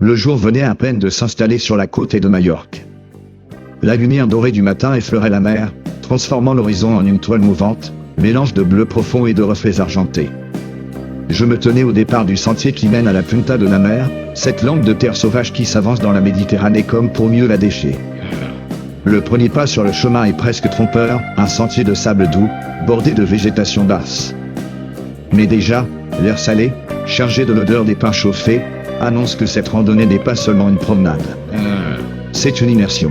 Le jour venait à peine de s'installer sur la côte de Majorque. La lumière dorée du matin effleurait la mer, transformant l'horizon en une toile mouvante, mélange de bleu profond et de reflets argentés. Je me tenais au départ du sentier qui mène à la Punta de la Mer, cette langue de terre sauvage qui s'avance dans la Méditerranée comme pour mieux la déchirer. Le premier pas sur le chemin est presque trompeur, un sentier de sable doux, bordé de végétation basse. Mais déjà, l'air salé, chargé de l'odeur des pains chauffés, annonce que cette randonnée n'est pas seulement une promenade. C'est une immersion.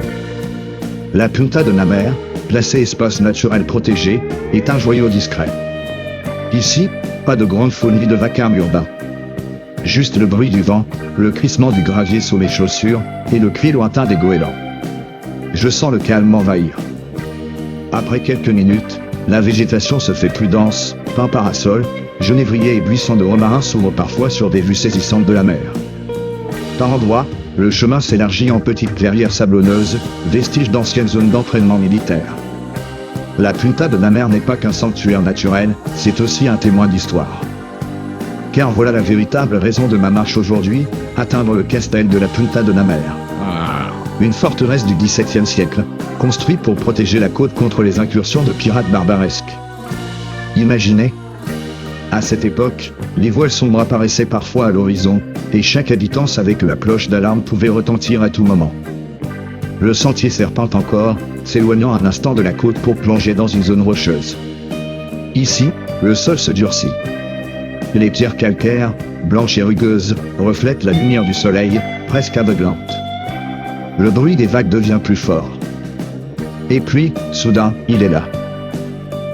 La Punta de la Mer, placée espace naturel protégé, est un joyau discret. Ici, pas de grande folie de vacarme urbain. Juste le bruit du vent, le crissement du gravier sous mes chaussures, et le cri lointain des goélands. Je sens le calme m'envahir. Après quelques minutes, la végétation se fait plus dense, pins parasols, genévriers et buissons de romarin s'ouvrent parfois sur des vues saisissantes de la mer. Par endroits, le chemin s'élargit en petites clairières sablonneuses, vestiges d'anciennes zones d'entraînement militaire. La Punta de la Mer n'est pas qu'un sanctuaire naturel, c'est aussi un témoin d'histoire. Car voilà la véritable raison de ma marche aujourd'hui, atteindre le castel de la Punta de la Mer. Une forteresse du XVIIe siècle, construite pour protéger la côte contre les incursions de pirates barbaresques. Imaginez. À cette époque, les voiles sombres apparaissaient parfois à l'horizon, et chaque habitant savait que la cloche d'alarme pouvait retentir à tout moment. Le sentier serpente encore, s'éloignant un instant de la côte pour plonger dans une zone rocheuse. Ici, le sol se durcit. Les pierres calcaires, blanches et rugueuses, reflètent la lumière du soleil, presque aveuglante. Le bruit des vagues devient plus fort. Et puis, soudain, il est là.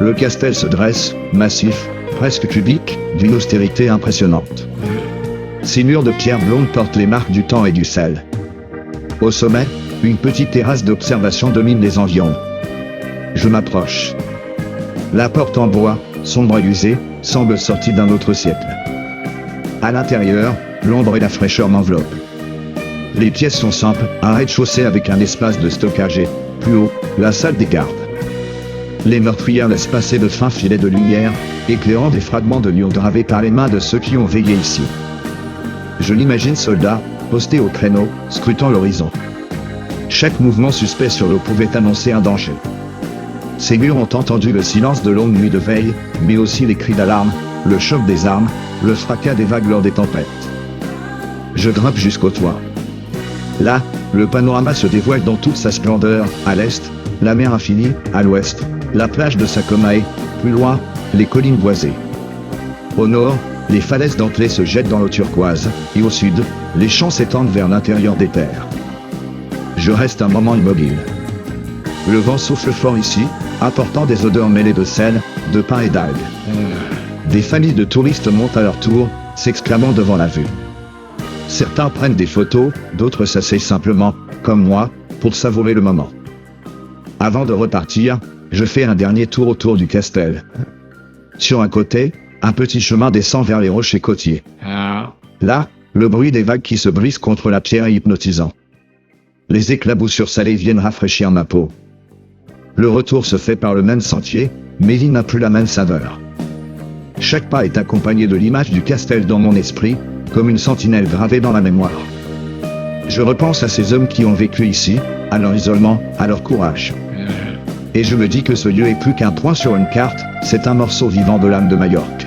Le castel se dresse, massif, presque cubique, d'une austérité impressionnante. Ses murs de pierre blonde portent les marques du temps et du sel. Au sommet, une petite terrasse d'observation domine les environs. Je m'approche. La porte en bois, sombre et usée, semble sortie d'un autre siècle. À l'intérieur, l'ombre et la fraîcheur m'enveloppent. Les pièces sont simples, un rez-de-chaussée avec un espace de stockage et, plus haut, la salle des gardes. Les meurtrières laissent passer de fins filets de lumière, éclairant des fragments de murs gravés par les mains de ceux qui ont veillé ici. Je l'imagine soldat, posté au créneau, scrutant l'horizon. Chaque mouvement suspect sur l'eau pouvait annoncer un danger. Ces murs ont entendu le silence de longues nuits de veille, mais aussi les cris d'alarme, le choc des armes, le fracas des vagues lors des tempêtes. Je grimpe jusqu'au toit. Là, le panorama se dévoile dans toute sa splendeur, à l'est, la mer infinie, à l'ouest, la plage de Sacomay, plus loin, les collines boisées. Au nord, les falaises dentelées se jettent dans l'eau turquoise, et au sud, les champs s'étendent vers l'intérieur des terres. Je reste un moment immobile. Le vent souffle fort ici, apportant des odeurs mêlées de sel, de pain et d'algues. Des familles de touristes montent à leur tour, s'exclamant devant la vue. Certains prennent des photos, d'autres s'asseyent simplement, comme moi, pour savourer le moment. Avant de repartir, je fais un dernier tour autour du castel. Sur un côté, un petit chemin descend vers les rochers côtiers. Là, le bruit des vagues qui se brisent contre la pierre est hypnotisant. Les éclaboussures salées viennent rafraîchir ma peau. Le retour se fait par le même sentier, mais il n'a plus la même saveur. Chaque pas est accompagné de l'image du castel dans mon esprit, comme une sentinelle gravée dans la mémoire. Je repense à ces hommes qui ont vécu ici, à leur isolement, à leur courage. Et je me dis que ce lieu est plus qu'un point sur une carte, c'est un morceau vivant de l'âme de Majorque.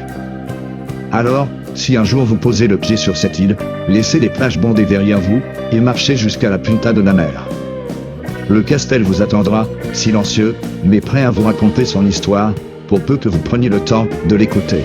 Alors, si un jour vous posez le pied sur cette île, laissez les plages bondées derrière vous, et marchez jusqu'à la Punta de la Mer. Le castel vous attendra, silencieux, mais prêt à vous raconter son histoire, pour peu que vous preniez le temps de l'écouter.